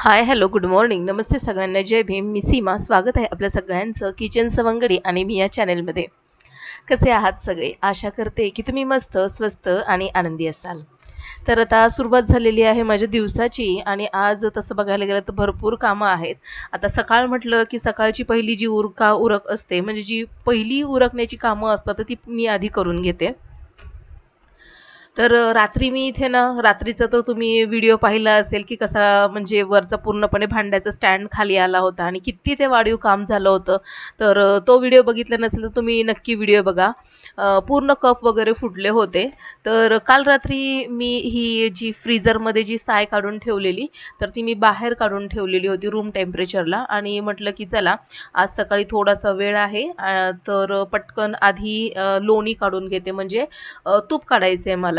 हाय, hello, good morning, नमस्ते सगळ्यांना, जय भीम. मी सीमा. स्वागत आहे आपल्या सगळ्यांचं किचन सवंगडी आणि मी या चॅनेलमध्ये. कसे आहात सगळे? आशा करते की तुम्ही मस्त, स्वस्त आणि आनंदी असाल. तर आता सुरुवात झालेली आहे माझ्या दिवसाची आणि आज तसं बघायला गेलं तर भरपूर कामं आहेत. आता सकाळ म्हटलं की सकाळची पहिली जी उरक असते, म्हणजे जी पहिली उरकण्याची कामं असतात, तर ती मी आधी करून घेते. तर रात्री मी इथे ना, रात्रीचा तर तुम्ही व्हिडिओ पाहिला असेल की कसा म्हणजे वरचा पूर्णपणे भांड्याचा स्टँड खाली आला होता आणि किती ते वाढीव काम झालं होतं. तर तो व्हिडिओ बघितला नसेल तर तुम्ही नक्की व्हिडिओ बघा. पूर्ण कप वगैरे फुटले होते. तर काल रात्री मी ही जी फ्रीझरमध्ये जी साय काढून ठेवलेली, तर ती मी बाहेर काढून ठेवलेली होती रूम टेम्परेचरला आणि म्हटलं की चला आज सकाळी थोडासा वेळ आहे, तर पटकन आधी लोणी काढून घेते, म्हणजे तूप काढायचंय मला.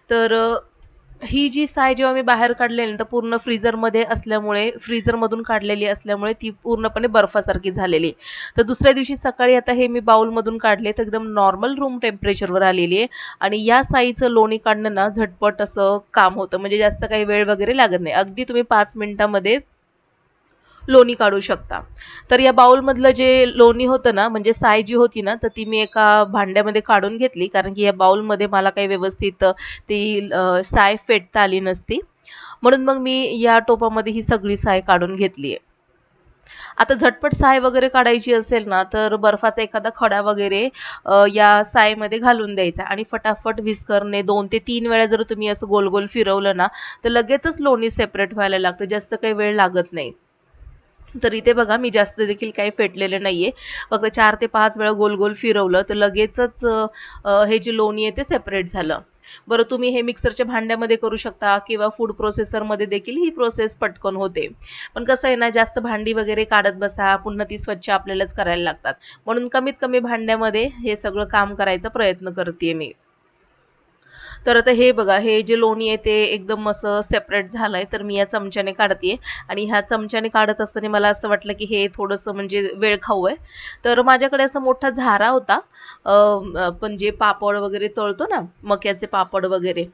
तर ही जी साय जेव्हा मी बाहेर काढलेली ना, तर पूर्ण फ्रीझरमध्ये असल्यामुळे, फ्रीझरमधून काढलेली असल्यामुळे ती पूर्णपणे बर्फासारखी झालेली. तर दुसऱ्या दिवशी सकाळी आता हे मी बाउलमधून काढले तर एकदम नॉर्मल रूम टेम्परेचरवर आलेली आहे. आणि या साईचं लोणी काढणं ना झटपट असं काम होतं, म्हणजे जास्त काही वेळ वगैरे लागत नाही. अगदी तुम्ही 5 मिनिटामध्ये लोणी काढू शकता. तर या बाउलमधलं जे लोणी होतं ना, म्हणजे साय जी होती ना, तर ती मी एका भांड्यामध्ये काढून घेतली, कारण की या बाउलमध्ये मला काही व्यवस्थित ती साय फेटता आली नसती. म्हणून मग मी या टोपामध्ये ही सगळी साय काढून घेतली आहे. आता झटपट साय वगैरे काढायची असेल ना, तर बर्फाचा एखादा खडा वगैरे या सायमध्ये घालून द्यायचा आणि फटाफट व्हिस्करने 2 ते 3 वेळा जर तुम्ही असं गोल-गोल फिरवलं ना, तर लगेचच लोणी सेपरेट व्हायला लागतं. जास्त काही वेळ लागत नाही. तर इथे बघा मी जास्त देखील काही फेटलेलं नाहीये. फक्त 4 ते 5 वेळा गोल-गोल फिरवलं तर लगेचच हे जे लोणी आहे ते सेपरेट झालं. बरं, तुम्ही हे मिक्सरच्या भांड्यामध्ये करू शकता किंवा फूड प्रोसेसरमध्ये देखील ही प्रोसेस पटकन होते. पण कसं आहे ना, जास्त भांडी वगैरे काढत बसा, पुन्हा ती स्वच्छ आपल्यालाच करायला लागतात. म्हणून कमीत कमी भांड्यामध्ये हे सगळं काम करायचा प्रयत्न करतेय मी. तर आता हे बघा, हे जे लोणी आहे ते एकदम असं सेपरेट झालंय, तर मी या चमच्याने काढतेय. आणि ह्या चमच्याने काढत असताना मला असं वाटलं की हे थोडंसं म्हणजे वेळ खाऊ आहे. तर माझ्याकडे असा मोठा झारा होता. आपण जे पापड वगैरे तळतो ना, मक्याचे पापड वगैरे,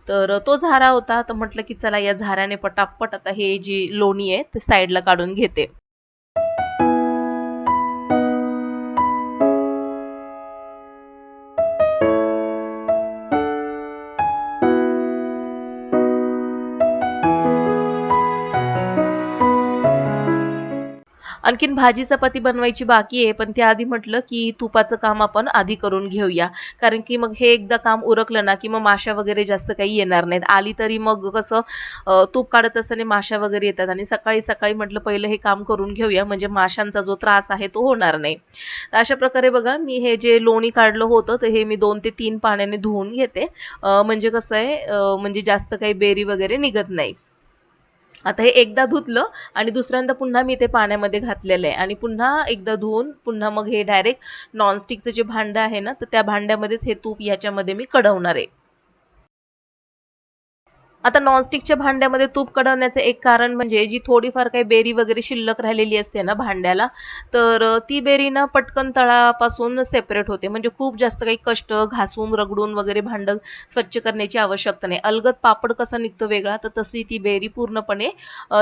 तर तो झारा होता. तर म्हटलं की चला या झाऱ्याने पटापट आता हे जी लोणी आहे ते साईडला काढून घेते. आणखीन भाजी चपाती बनवायची बाकी आहे, पण त्याआधी म्हटलं की तुपाचं काम आपण आधी करून घेऊया. कारण की मग हे एकदा काम उरकलं ना, की मग माशा वगैरे जास्त काही येणार नाहीत. आली तरी मग कसं तूप काढत असताना माशा वगैरे येतात आणि सकाळी-सकाळी म्हटलं पहिलं हे काम करून घेऊया, म्हणजे माशांचा जो त्रास आहे तो होणार नाही. तर अशा प्रकारे बघा मी हे जे लोणी काढलं होतं, तर हे मी 2 ते 3 पाण्याने धुवून घेते. म्हणजे कसं आहे, म्हणजे जास्त काही बेरी वगैरे निघत नाही. आता हे एकदा धुतलं आणि दुसऱ्यांदा पुन्हा मी ते पाण्यामध्ये घातलेलं आहे आणि पुन्हा एकदा धुवून पुन्हा मग हे डायरेक्ट नॉनस्टिकचं जे भांडं आहे ना, तर त्या भांड्यामध्येच हे तूप याच्यामध्ये मी कढवणार आहे. आता नॉनस्टिकच्या भांड्यामध्ये तूप कढवण्याचं एक कारण म्हणजे जी थोडीफार काही बेरी वगैरे शिल्लक राहिलेली असते ना भांड्याला, तर ती बेरी ना पटकन तळापासून सेपरेट होते. म्हणजे खूप जास्त काही कष्ट, घासून, रगडून वगैरे भांडं स्वच्छ करण्याची आवश्यकता नाही. अलगद पापड कसा निघतो वेगळा, तर तशी ती बेरी पूर्णपणे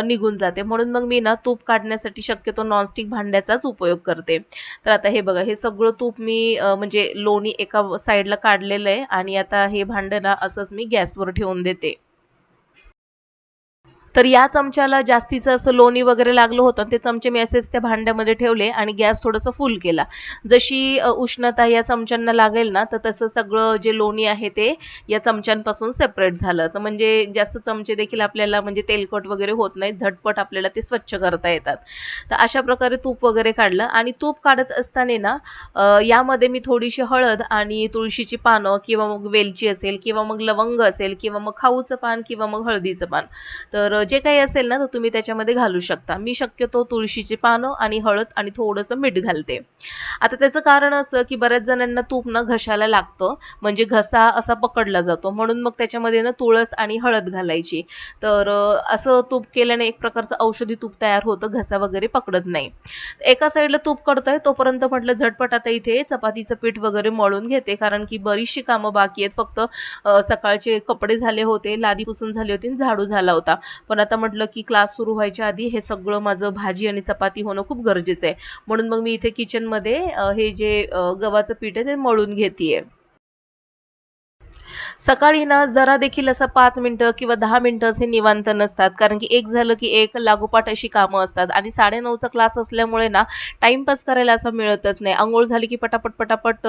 निघून जाते. म्हणून मग मी ना तूप काढण्यासाठी शक्यतो नॉनस्टिक भांड्याचाच उपयोग करते. तर आता हे बघा, हे सगळं तूप मी म्हणजे लोणी एका साईडला काढलेलं आहे आणि आता हे भांडं ना असंच मी गॅसवर ठेवून देते. तर या चमच्याला जास्तीचं असं लोणी वगैरे लागलं होतं. ते चमचे मी असेच त्या भांड्यामध्ये ठेवले आणि गॅस थोडंसं फुल केला. जशी उष्णता या चमच्यांना लागेल ना, तर तसं सगळं जे लोणी आहे ते या चमच्यांपासून सेपरेट झालं. तर म्हणजे जास्त चमचे देखील आपल्याला म्हणजे तेलकट वगैरे होत नाहीत. झटपट आपल्याला ते स्वच्छ करता येतात. तर अशा प्रकारे तूप वगैरे काढलं आणि तूप काढत असताना ना, यामध्ये मी थोडीशी हळद आणि तुळशीची पानं किंवा मग वेलची असेल किंवा मग लवंग असेल किंवा मग खाऊचं पान किंवा मग हळदीचं पान, तर जे काही असेल ना, तर तुम्ही त्याच्यामध्ये घालू शकता. मी शक्यतो तुळशीची पानं आणि हळद आणि थोडंसं मीठ घालते. आता त्याचं कारण असं, की बऱ्याच जणांना तूप ना घशाला लागतं, म्हणजे घसा असा पकडला जातो. म्हणून मग त्याच्यामध्ये ना तुळस आणि हळद घालायची. तर असं तूप केल्याने एक प्रकारचं औषधी तूप तयार होतं, घसा वगैरे पकडत नाही. एका साईडला तूप कढतंय तोपर्यंत म्हटलं झटपट आता इथे चपातीचं पीठ वगैरे मळून घेते, कारण की बरीचशी कामं बाकी आहेत. फक्त सकाळचे कपडे झाले होते, लादी पुसून झाली होती आणि झाडू झाला होता. पण आता म्हटलं की क्लास सुरू व्हायच्या आधी हे सगळं माझं भाजी आणि चपाती होणं खूप गरजेचं आहे. म्हणून मग मी इथे किचनमध्ये हे जे गव्हाचं पीठ आहे ते मळून घेतेय. सकाळी ना जरा देखील असं 5 मिनिटं किंवा 10 मिनिटं असे निवांत नसतात. कारण की एक झालं की एक लागोपाठ अशी कामं असतात आणि 9:30चा क्लास असल्यामुळे ना टाईमपास करायला असं मिळतच नाही. अंघोळ झाली की पटापट, पटापट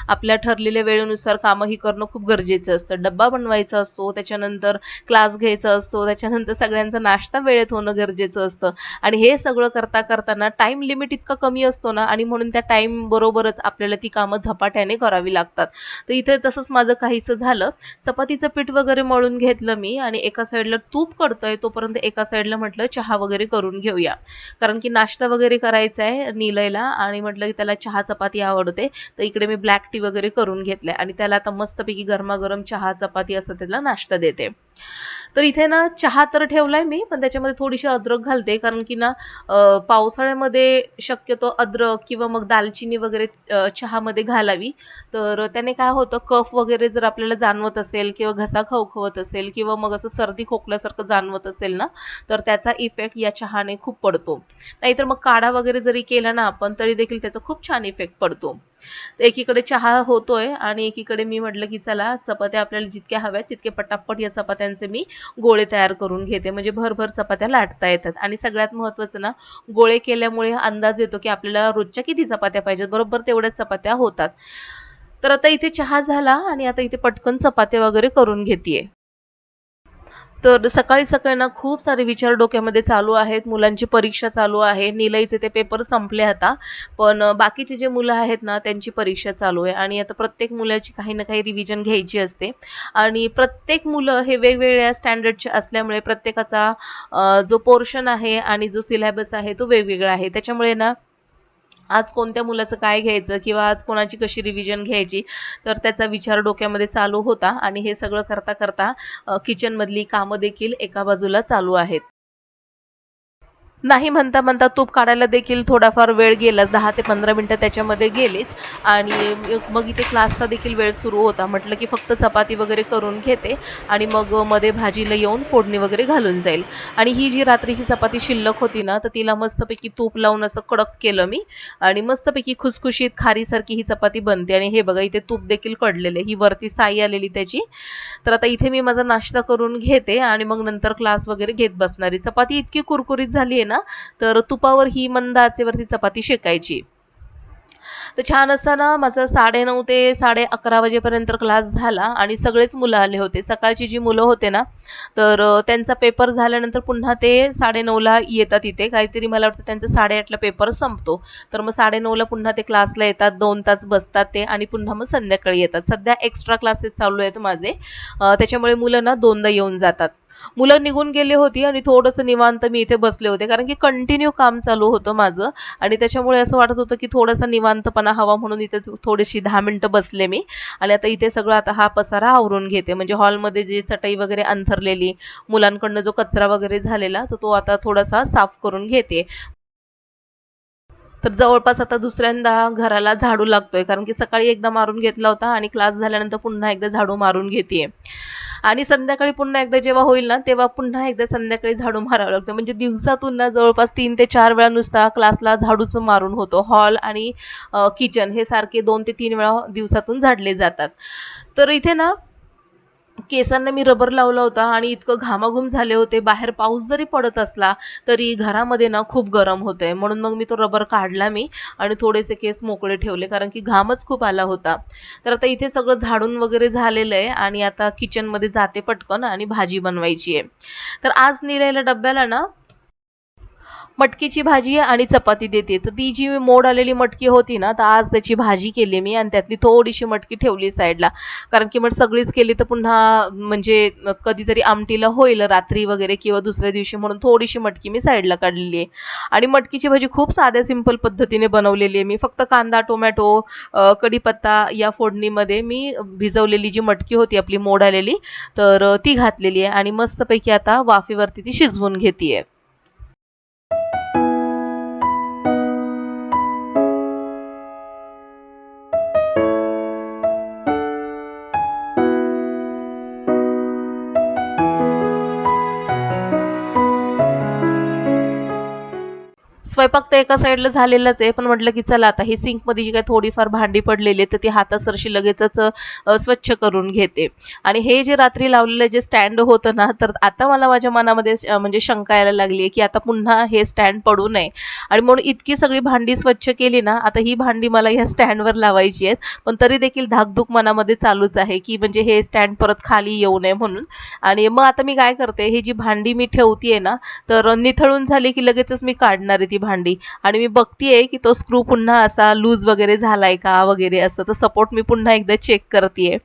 आपल्या ठरलेल्या वेळेनुसार कामंही करणं खूप गरजेचं असतं. डब्बा बनवायचा असतो, त्याच्यानंतर क्लास घ्यायचा असतो, त्याच्यानंतर सगळ्यांचा नाश्ता वेळेत होणं गरजेचं असतं आणि हे सगळं करता करताना टाईम लिमिट इतका कमी असतो ना आणि म्हणून त्या टाईम बरोबरच आपल्याला ती कामं झपाट्याने करावी लागतात. तर इथे तसंच माझं काहीसं झालं. चपातीचं पीठ वगैरे मळून घेतलं मी आणि एका साईडला तूप कढतंय तोपर्यंत एका साईडला म्हटलं चहा वगैरे करून घेऊया. कारण की नाश्ता वगैरे करायचा आहे निलयला आणि म्हटलं की त्याला चहा चपाती आवडते. तर इकडे मी ब्लॅक टी वगैरे करून घेतलाय आणि त्याला आता मस्तपैकी गरमागरम चहा चपाती असं त्याला नाश्ता देते. तर इथे ना चहा तर ठेवलाय मी, पण त्याच्यामध्ये थोडीशी अद्रक घालते कारण की ना पावसाळ्यामध्ये शक्यतो अद्रक किंवा मग दालचिनी वगैरे चहामध्ये घालावी. तर त्याने काय होतं कफ वगैरे जर आपल्याला जाणवत असेल किंवा घसा खवखवत असेल किंवा मग असं सर्दी खोकल्यासारखं जाणवत असेल ना, तर त्याचा इफेक्ट या चहाने खूप पडतो. नाहीतर मग काढा वगैरे जरी केला ना आपण तरी देखील त्याचा खूप छान इफेक्ट पडतो. तर एकीकडे चहा होतोय आणि एकीकडे मी म्हटलं की चला चपात्या आपल्याला जितक्या हव्यात तितके पटापट या चपात्यांचे मी गोळे तयार करून घेते म्हणजे भरभर चपात्या लाटता येतात आणि सगळ्यात महत्त्वाचं ना गोळे केल्यामुळे अंदाज येतो की आपल्याला रोजच्या किती चपात्या पाहिजेत बरोबर तेवढ्याच चपात्या होतात. तर आता इथे चहा झाला आणि आता इथे पटकन चपात्या वगैरे करून घेतेय. तर सकाळी सकाळी ना खूप सारे विचार डोक्यामध्ये चालू आहेत. मुलांची परीक्षा चालू आहे. निलयचे ते पेपर संपले आता. पण बाकीचे जे मुलं आहेत ना, त्यांची परीक्षा चालू आहे आणि आता प्रत्येक मुलाची काही ना काही रिव्हिजन घ्यायची असते आणि प्रत्येक मुलं हे वेगवेगळ्या स्टँडर्डचे असल्यामुळे प्रत्येकाचा जो पोर्शन आहे आणि जो सिलेबस आहे तो वेगवेगळा आहे. त्याच्यामुळे ना आज कोणत्या मुलाचं काय घ्यायचं किंवा आज कोणाची कशी रिव्हिजन घ्यायची तर त्याचा विचार डोक्यामध्ये चालू होता आणि हे सगळं करता करता किचनमधली कामं देखील एका बाजूला चालू आहेत. नाही म्हणता म्हणता तूप काढायला देखील थोडाफार वेळ गेलाच 10 ते 15 मिनिटं त्याच्यामध्ये गेलीच आणि मग इथे क्लासचा देखील वेळ सुरू होता. म्हटलं की फक्त चपाती वगैरे करून घेते आणि मग मध्ये भाजीला येऊन फोडणी वगैरे घालून जाईल आणि ही जी रात्रीची चपाती शिल्लक होती ना, तर तिला मस्तपैकी तूप लावून असं कडक केलं मी आणि मस्तपैकी खुसखुशीत खारीसारखी ही चपाती बनते आणि हे बघा इथे तूप देखील कढलेलं आहे. ही वरती साई आलेली त्याची. तर आता इथे मी माझा नाश्ता करून घेते आणि मग नंतर क्लास वगैरे घेत बसणार आहे. चपाती इतकी कुरकुरीत झाली आहे ना, तर तुपावर ही मंद आचेवरती चपाती शेकायची. तर छान असा ना माझा 9:30 ते 11:30 वाजेपर्यंत क्लास झाला आणि सगळेच मुलं आले होते. सकाळची जी मुलं होते ना, तर त्यांचा पेपर झाल्यानंतर पुन्हा ते 9:30ला येतात इथे. काहीतरी मला वाटतं त्यांचा 8:30ला पेपर संपतो. तर मग 9:30ला पुन्हा ते क्लासला येतात. 2 तास बसतात ते आणि पुन्हा मग संध्याकाळी येतात. सध्या एक्स्ट्रा क्लासेस चालू आहेत माझे. त्याच्यामुळे मुलं ना 2दा येऊन जातात. मुलं निघून गेली होती आणि थोडंसं निवांत मी इथे बसले होते. कारण की कंटिन्यू काम चालू होतं माझं आणि त्याच्यामुळे असं वाटत होतं की थोडासा निवांतपणा हवा म्हणून इथे थोडीशी 10 मिनिटं बसले मी आणि आता इथे सगळं आता हा पसारा आवरून घेते. म्हणजे हॉलमध्ये जी चटई वगैरे अंथरलेली, मुलांकडनं जो कचरा वगैरे झालेला, तर तो आता थोडासा साफ करून घेते. तर जवळपास आता दुसऱ्यांदा घराला झाडू लागतोय कारण की सकाळी एकदा मारून घेतला होता आणि क्लास झाल्यानंतर पुन्हा एकदा झाडू मारून घेतेय. आणि संध्याकाळी पुन्हा एकदा जेव्हा होईल ना, तेव्हा पुन्हा एकदा संध्याकाळी झाडू मारावं लागतं. म्हणजे दिवसातून ना जवळपास 3 ते 4 वेळा नुसता क्लासला झाडूच मारून होतो. हॉल आणि किचन हे सारखे 2 ते 3 वेळा दिवसातून झाडले जातात. तर इथे ना केसांना मी रबर लावला होता आणि इतकं घामाघूम झाले होते. बाहेर पाऊस जरी पडत असला, तरी घरामध्ये ना खूप गरम होतंय. म्हणून मग मी तो रबर काढला मी आणि थोडेसे केस मोकळे ठेवले कारण की घामच खूप आला होता. तर आता इथे सगळं झाडून वगैरे झालेलं आहे आणि आता किचनमध्ये जाते पटकन आणि भाजी बनवायची आहे. तर आज निघायला डब्याला ना मटकीची भाजी आणि चपाती देते. तर ती जी मोड आलेली मटकी होती ना, तर आज त्याची भाजी केली मी आणि त्यातली थोडीशी मटकी ठेवली साईडला. कारण की मग सगळीच केली तर पुन्हा म्हणजे कधीतरी आमटीला होईल रात्री वगैरे किंवा दुसऱ्या दिवशी म्हणून थोडीशी मटकी मी साईडला काढलेली आहे. आणि मटकीची भाजी खूप साध्या सिंपल पद्धतीने बनवलेली आहे मी. फक्त कांदा, टोमॅटो, कढीपत्ता या फोडणीमध्ये मी भिजवलेली जी मटकी होती आपली मोड आलेली, तर ती घातलेली आहे आणि मस्तपैकी आता वाफेवरती ती शिजवून घेतेय. स्वयंपाक तर एका साईडला झालेलाच आहे, पण म्हटलं की चला आता ही सिंकमध्ये जी काही थोडीफार भांडी पडलेली आहेत, तर ती हातासरशी लगेचच स्वच्छ करून घेते. आणि हे जे रात्री लावलेलं जे स्टँड होतं ना, तर आता मला माझ्या मनामध्ये म्हणजे शंका यायला लागली आहे, की आता पुन्हा हे स्टँड पडू नये. आणि म्हणून इतकी सगळी भांडी स्वच्छ केली ना, आता ही भांडी मला ह्या स्टँडवर लावायची आहेत. पण तरी देखील धाकधूक मनामध्ये चालूच आहे, की म्हणजे हे स्टँड परत खाली येऊ नये म्हणून. आणि मग आता मी काय करते, ही जी भांडी मी ठेवतीये ना, तर निथळून झाली की लगेचच मी काढणार आहे ती भांडी. आणि मी बघतीये की तो स्क्रू पुन्हा असा लूज वगैरे झालाय का वगैरे असं, तर सपोर्ट मी पुन्हा एकदा चेक करतेय.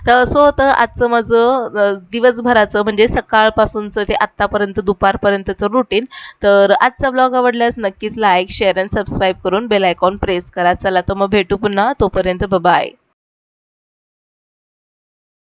तर असं होतं आजचं माझं दिवसभराचं म्हणजे सकाळपासूनचं ते आत्तापर्यंत दुपारपर्यंतचं रुटीन. तर आजचा ब्लॉग आवडल्यास नक्कीच लाईक शेअर आणि सबस्क्राईब करून बेल आयकॉन प्रेस करा. चला तर मग भेटू पुन्हा, तोपर्यंत बाय.